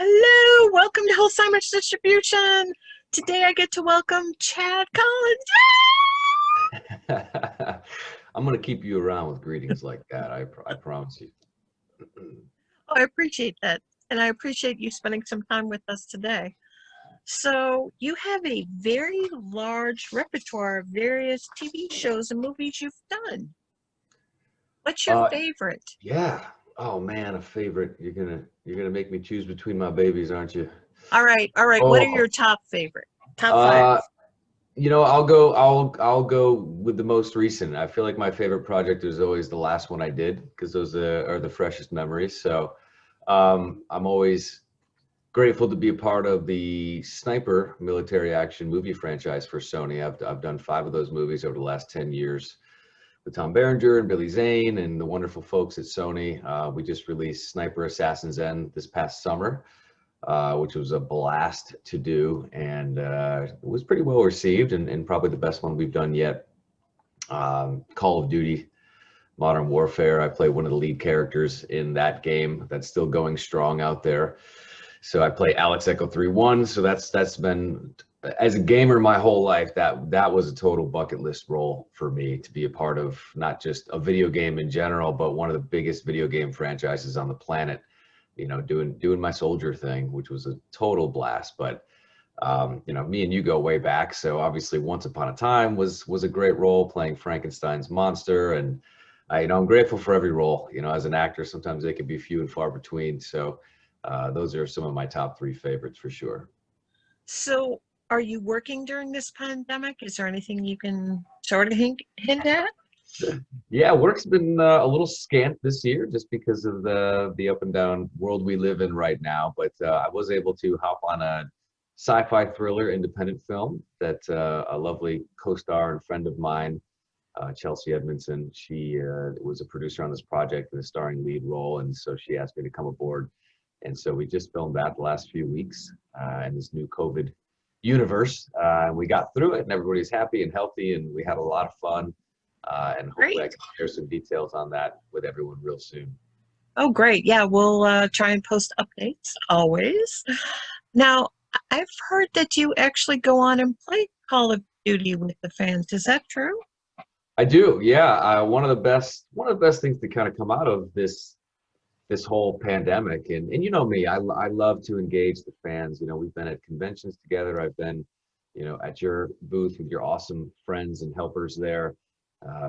Hello, welcome to Wholesamers Distribution. Today I get to welcome Chad Collins. I'm going to keep you around with greetings like that. I promise you. Oh, I appreciate that. And I appreciate you spending some time with us today. So you have a very large repertoire of various TV shows and movies you've done. What's your Uh, favorite? yeah. Oh man, a favorite. You're gonna make me choose between my babies, aren't you? All right, all right. What are Oh, your top favorite? Top five. uh, I'll go with the most recent. I feel like my favorite project is always the last one I did because those are the freshest memories. So, I'm always grateful to be a part of the Sniper military action movie franchise for Sony. I've done 5 of those movies over the last 10 years with Tom Berenger and Billy Zane and the wonderful folks at Sony. We just released Sniper Assassin's End this past summer, which was a blast to do, and it was pretty well received, and probably the best one we've done yet. Call of Duty Modern Warfare. I play one of the lead characters in that game that's still going strong out there. So I play Alex Echo 3-1. So that's been, as a gamer my whole life, that was a total bucket list role for me, to be a part of not just a video game in general, but one of the biggest video game franchises on the planet. Doing my soldier thing, which was a total blast. But me and you go way back. So obviously Once Upon a Time was a great role, playing Frankenstein's monster. And I'm grateful for every role. As an actor, sometimes they can be few and far between. So those are some of my top 3 favorites for sure. So are you working during this pandemic? Is there anything you can sort of hint at? Yeah, work's been a little scant this year just because of the up and down world we live in right now. But I was able to hop on a sci-fi thriller independent film that a lovely co-star and friend of mine, Chelsea Edmondson, she was a producer on this project in a starring lead role, and so she asked me to come aboard. And so we just filmed that the last few weeks in this new COVID universe. We got through it, and everybody's happy and healthy, and we had a lot of fun. And hopefully I Great. can share some details on that with everyone real soon. Oh, great. Yeah, we'll try and post updates always. Now, I've heard that you actually go on and play Call of Duty with the fans. Is that true? I do, yeah. One of the best things to kind of come out of this whole pandemic, and you know me, I love to engage the fans. We've been at conventions together. I've been, at your booth with your awesome friends and helpers there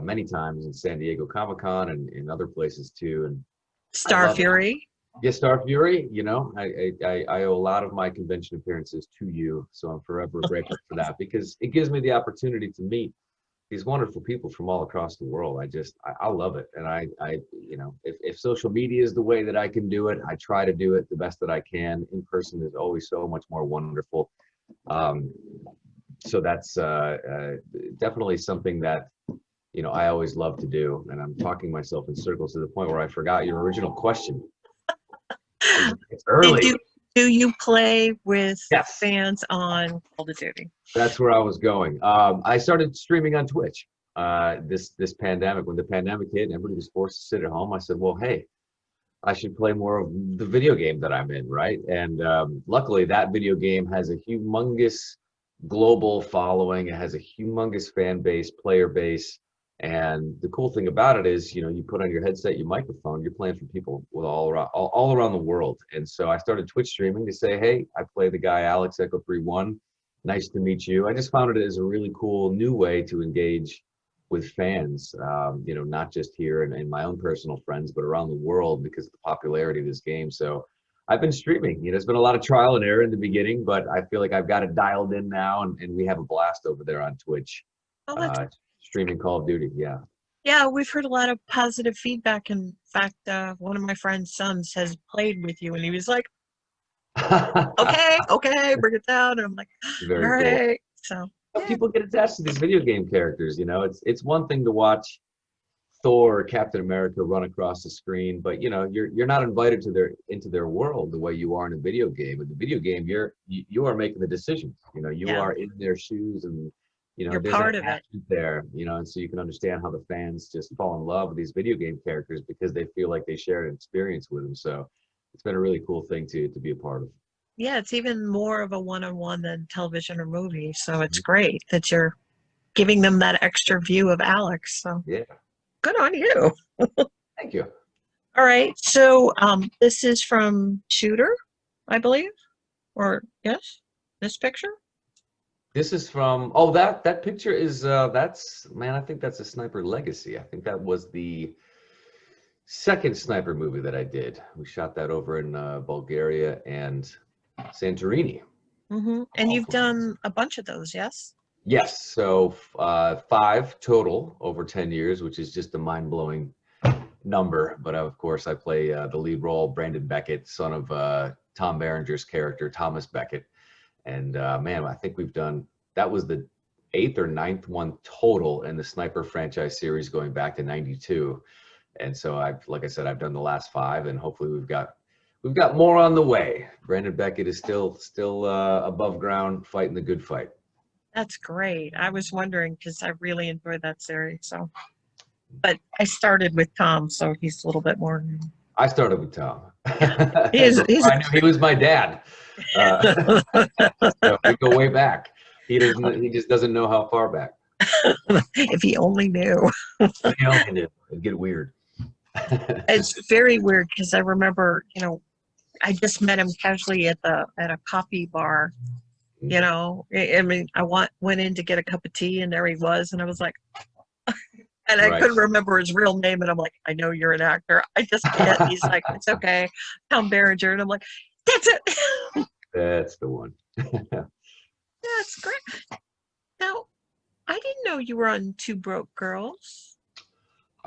many times in San Diego Comic-Con and in other places too. And I Star love it. Fury. Yeah, Star Fury, I owe a lot of my convention appearances to you, so I'm forever grateful for that because it gives me the opportunity to meet these wonderful people from all across the world. I love it. And if social media is the way that I can do it, I try to do it the best that I can. In person is always so much more wonderful. Um, so that's definitely something that, I always love to do. And I'm talking myself in circles to the point where I forgot your original question. It's Did early. you do you play with Yes, fans on Call of Duty? that's where I was going. I started streaming on Twitch this pandemic. When the pandemic hit and everybody was forced to sit at home, I said, well, hey, I should play more of the video game that I'm in, right? And luckily, that video game has a humongous global following. It has a humongous fan base, player base. And the cool thing about it is, you put on your headset, your microphone, you're playing for people with all around the world. And so I started Twitch streaming to say, hey, I play the guy Alex Echo 3-1. Nice to meet you. I just found it as a really cool new way to engage with fans, not just here and my own personal friends, but around the world because of the popularity of this game. So I've been streaming. It's been a lot of trial and error in the beginning, but I feel like I've got it dialed in now, and we have a blast over there on Twitch, Oh, that's uh, streaming Call of Duty. Yeah. yeah. We've heard a lot of positive feedback. In fact, one of my friend's sons has played with you, and he was like, "Okay, okay, bring it down." And I'm like, "All Very cool. right." So yeah, People get attached to these video game characters. It's one thing to watch Thor or Captain America run across the screen, but you're not invited into their world the way you are in a video game. In the video game, you are making the decisions. You yeah, are in their shoes, and you're there's an part of it. attachment there. And so you can understand how the fans just fall in love with these video game characters because they feel like they share an experience with them. So it's been a really cool thing to be a part of. Yeah, it's even more of a one-on-one than television or movie. So it's great that you're giving them that extra view of Alex. So Yeah, good on you. thank you. All right. So this is from Shooter, I believe, or yes, this picture. This is from, oh, that picture is that's, man, I think that's a Sniper Legacy. I think that was the second Sniper movie that I did. We shot that over in Bulgaria and Santorini. And you've done a bunch of those, yes? Yes, so 5 total over 10 years, which is just a mind-blowing number. But of course, I play the lead role, Brandon Beckett, son of Tom Berenger's character, Thomas Beckett. And man, I think we've done, that was the 8th or 9th one total in the Sniper franchise series going back to '92. And so like I said, I've done the last 5, and hopefully we've got more on the way. Brandon Beckett is still above ground, fighting the good fight. That's great. I was wondering because I really enjoyed that series. So, but I started with Tom, so he's a little bit more. I started with Tom. He's I knew he was my dad. So we go way back. He just doesn't know how far back. If he only knew. If he only knew. It'd get weird. It's very weird because I remember, I just met him casually at a coffee bar. I mean, I went in to get a cup of tea, and there he was, and I was like, and I couldn't remember his real name, and I'm like, I know you're an actor. I just can't. He's like, it's okay, Tom Berenger, and I'm like, that's it. That's the one. That's great. Now, I didn't know you were on Two Broke Girls.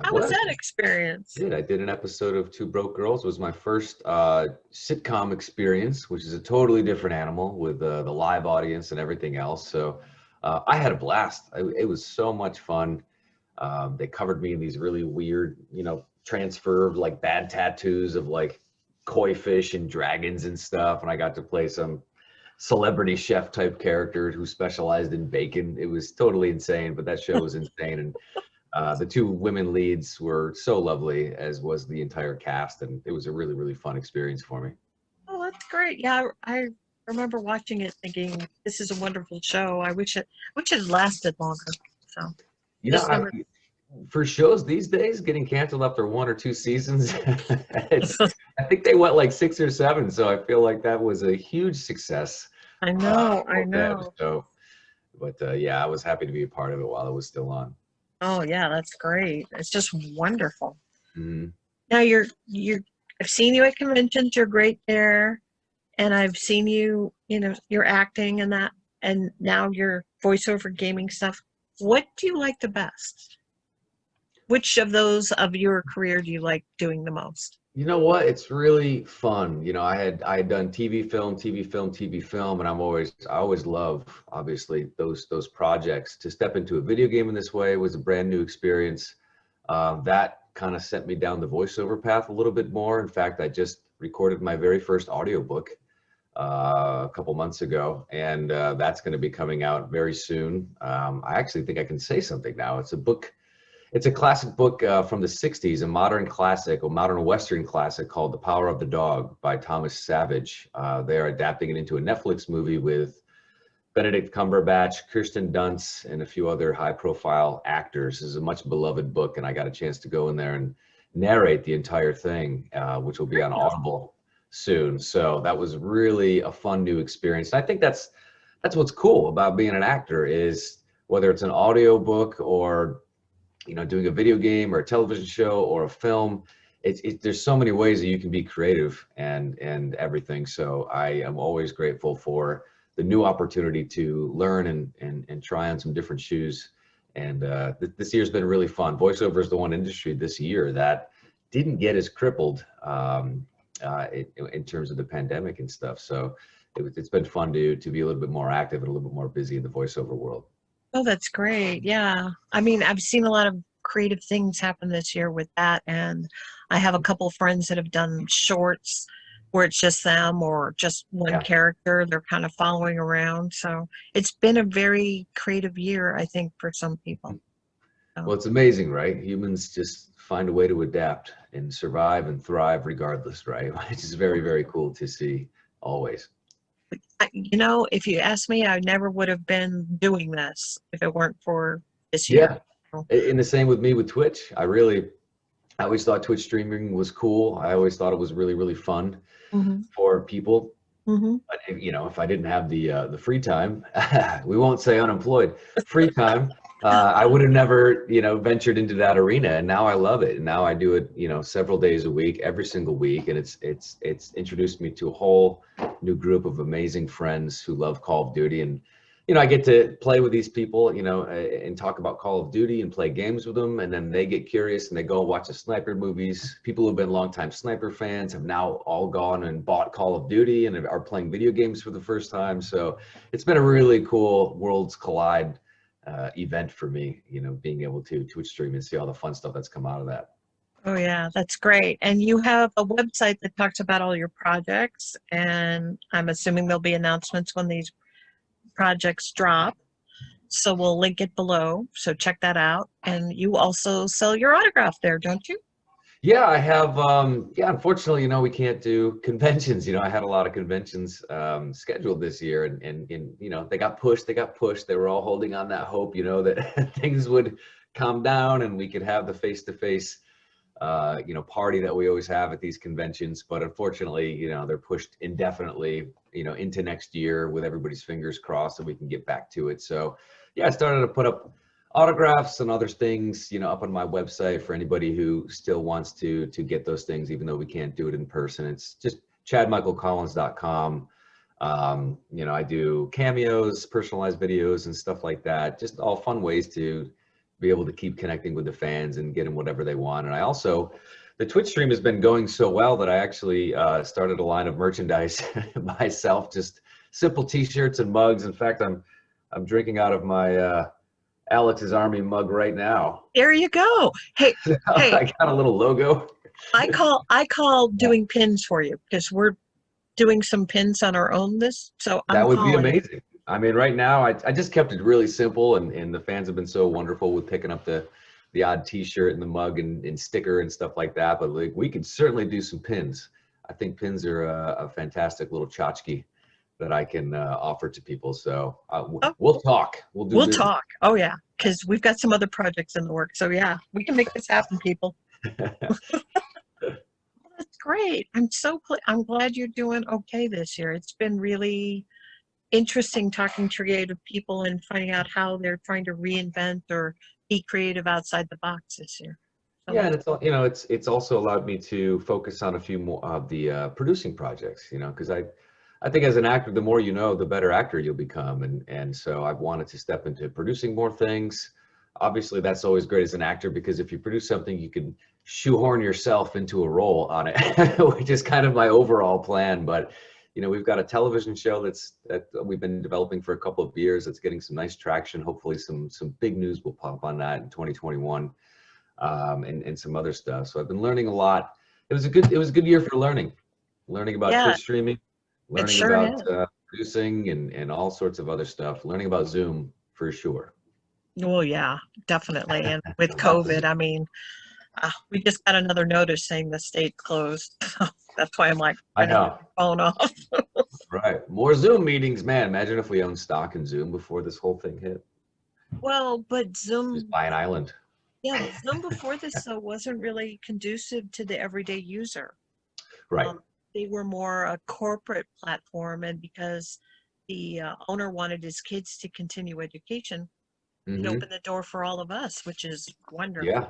How was that experience? I did an episode of Two Broke Girls. It was my first sitcom experience, which is a totally different animal with the live audience and everything else. So I had a blast. It was so much fun. They covered me in these really weird, transfer of like bad tattoos of like koi fish and dragons and stuff. And I got to play some celebrity chef type character who specialized in bacon. It was totally insane, but that show was insane. And the 2 women leads were so lovely, as was the entire cast, and it was a really, really fun experience for me. Oh, that's great. Yeah, I remember watching it thinking, this is a wonderful show. I wish it had lasted longer. So, for shows these days, getting canceled after 1 or 2 seasons, I think they went like 6 or 7, so I feel like that was a huge success. I know. So, but yeah, I was happy to be a part of it while it was still on. Oh yeah, that's great. It's just wonderful. Mm-hmm. Now I've seen you at conventions. You're great there, and I've seen you. You're acting and that, and now your voiceover gaming stuff. What do you like the best? Which of those of your career do you like doing the most? You know what? It's really fun. I had done TV, film, and I always love, obviously, those projects. To step into a video game in this way was a brand new experience. That kind of sent me down the voiceover path a little bit more. In fact, I just recorded my very first audiobook a couple months ago, and that's going to be coming out very soon. I actually think I can say something now. It's a classic book from the 60s, a modern classic, a modern Western classic called The Power of the Dog by Thomas Savage. They're adapting it into a Netflix movie with Benedict Cumberbatch, Kirsten Dunst, and a few other high-profile actors. This is a much beloved book, and I got a chance to go in there and narrate the entire thing, which will be on Audible soon. So that was really a fun new experience. And I think that's what's cool about being an actor, is whether it's an audio book or doing a video game or a television show or a film, there's so many ways that you can be creative and everything. So I am always grateful for the new opportunity to learn and try on some different shoes. And this year's been really fun. Voiceover is the one industry this year that didn't get as crippled in terms of the pandemic and stuff. So it's been fun to be a little bit more active and a little bit more busy in the voiceover world. Oh, that's great. Yeah. I mean, I've seen a lot of creative things happen this year with that. And I have a couple of friends that have done shorts where it's just them or just one character they're kind of following around. So it's been a very creative year, I think, for some people. Well, it's amazing, right? Humans just find a way to adapt and survive and thrive regardless, right? Which is very, very cool to see always. You know, if you asked me, I never would have been doing this if it weren't for this year. Yeah. And the same with me with Twitch. I always thought Twitch streaming was cool. I always thought it was really, really fun Mm-hmm. for people. Mm-hmm. But if I didn't have the free time, we won't say unemployed, free time, I would have never, ventured into that arena. And now I love it. And now I do it, several days a week, every single week. And it's introduced me to a whole new group of amazing friends who love Call of Duty. And, I get to play with these people, and talk about Call of Duty and play games with them. And then they get curious and they go and watch the sniper movies. People who've been longtime sniper fans have now all gone and bought Call of Duty and are playing video games for the first time. So it's been a really cool Worlds Collide event for me, being able to Twitch stream and see all the fun stuff that's come out of that. Oh yeah, that's great. And you have a website that talks about all your projects, and I'm assuming there'll be announcements when these projects drop. So we'll link it below. So check that out. And you also sell your autograph there, don't you? Yeah, I have. Unfortunately, we can't do conventions. I had a lot of conventions scheduled this year, and they got pushed. They were all holding on that hope, that things would calm down and we could have the face-to-face, party that we always have at these conventions. But unfortunately, they're pushed indefinitely, into next year with everybody's fingers crossed that we can get back to it. So, yeah, I started to put up autographs and other things, up on my website for anybody who still wants to get those things, even though we can't do it in person. It's just chadmichaelcollins.com. I do cameos, personalized videos and stuff like that. Just all fun ways to be able to keep connecting with the fans and get them whatever they want. And I also, the Twitch stream has been going so well that I actually started a line of merchandise myself, just simple t-shirts and mugs. In fact, I'm drinking out of my Alex's Army mug right now. There you go. Hey, hey, I got a little logo. I call doing pins for you, because we're doing some pins on our own That would be amazing. I mean, right now, I just kept it really simple, and the fans have been so wonderful with picking up the odd t-shirt and the mug and sticker and stuff like that. But like, we could certainly do some pins. I think pins are a fantastic little tchotchke that I can offer to people. So we'll talk. We'll talk. Oh yeah, because we've got some other projects in the works. So yeah, we can make this happen, people. That's great. I'm glad you're doing okay this year. It's been really interesting talking to creative people and finding out how they're trying to reinvent or be creative outside the box this year. So yeah, and it's also allowed me to focus on a few more of the producing projects, because I think as an actor, the more you know, the better actor you'll become. And so I've wanted to step into producing more things. Obviously, that's always great as an actor, because if you produce something, you can shoehorn yourself into a role on it, which is kind of my overall plan. But, we've got a television show that we've been developing for a couple of years. That's getting some nice traction. Hopefully some big news will pop on that in 2021, and some other stuff. So I've been learning a lot. It was a good year for learning about Twitch streaming. Learning about producing and all sorts of other stuff. Learning about Zoom for sure. Well, yeah, definitely. And with COVID, I mean, we just got another notice saying the state closed. That's why I'm like, I know. Phone off. Right. More Zoom meetings, man. Imagine if we owned stock in Zoom before this whole thing hit. Well, but Zoom. Just buy an island. Yeah, but Zoom before this wasn't really conducive to the everyday user. Right. They were more a corporate platform, and because the owner wanted his kids to continue education, it opened the door for all of us, which is wonderful. Yeah.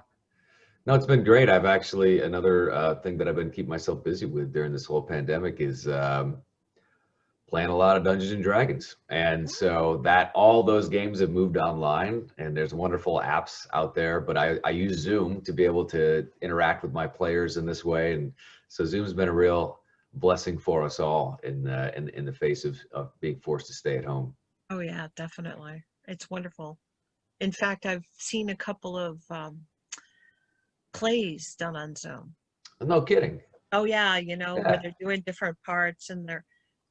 No, it's been great. I've actually, another thing that I've been keeping myself busy with during this whole pandemic is playing a lot of Dungeons and Dragons. And so all those games have moved online, and there's wonderful apps out there, but I use Zoom to be able to interact with my players in this way. And so Zoom's been a real blessing for us all in the face of being forced to stay at home. Oh yeah, definitely. It's wonderful. In fact, I've seen a couple of plays done on Zoom. No kidding. Oh yeah, where they're doing different parts, and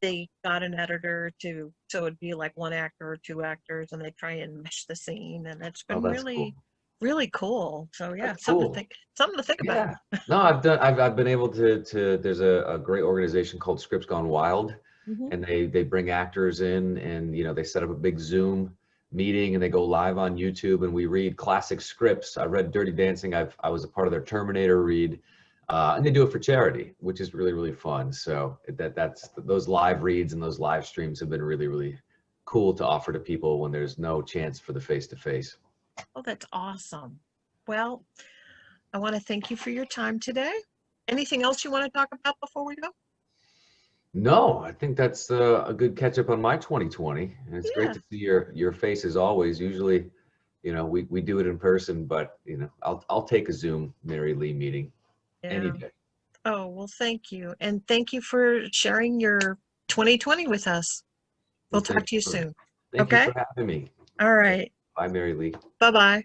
they got an editor so it'd be like one actor or two actors, and they try and mesh the scene, and it's been really really cool. So yeah, That's cool. something to think about. Yeah. No, I've been able to there's a great organization called Scripts Gone Wild, Mhm. and they bring actors in, and they set up a big Zoom meeting, and they go live on YouTube, and we read classic scripts. I read Dirty Dancing. I was a part of their Terminator read, and they do it for charity, which is really, really fun. So that's those live reads and those live streams have been really, really cool to offer to people when there's no chance for the face-to-face. Oh, that's awesome. Well, I want to thank you for your time today. Anything else you want to talk about before we go? No, I think that's a good catch up on my 2020, and it's great Yeah. to see your face as always. Usually, we do it in person, but I'll take a Zoom Mary Lee meeting any Yeah. day. Oh, well, thank you. And thank you for sharing your 2020 with us. We'll Well, talk to you soon. thank you Okay? for having me. All right. Bye, Mary Lee. Bye-bye.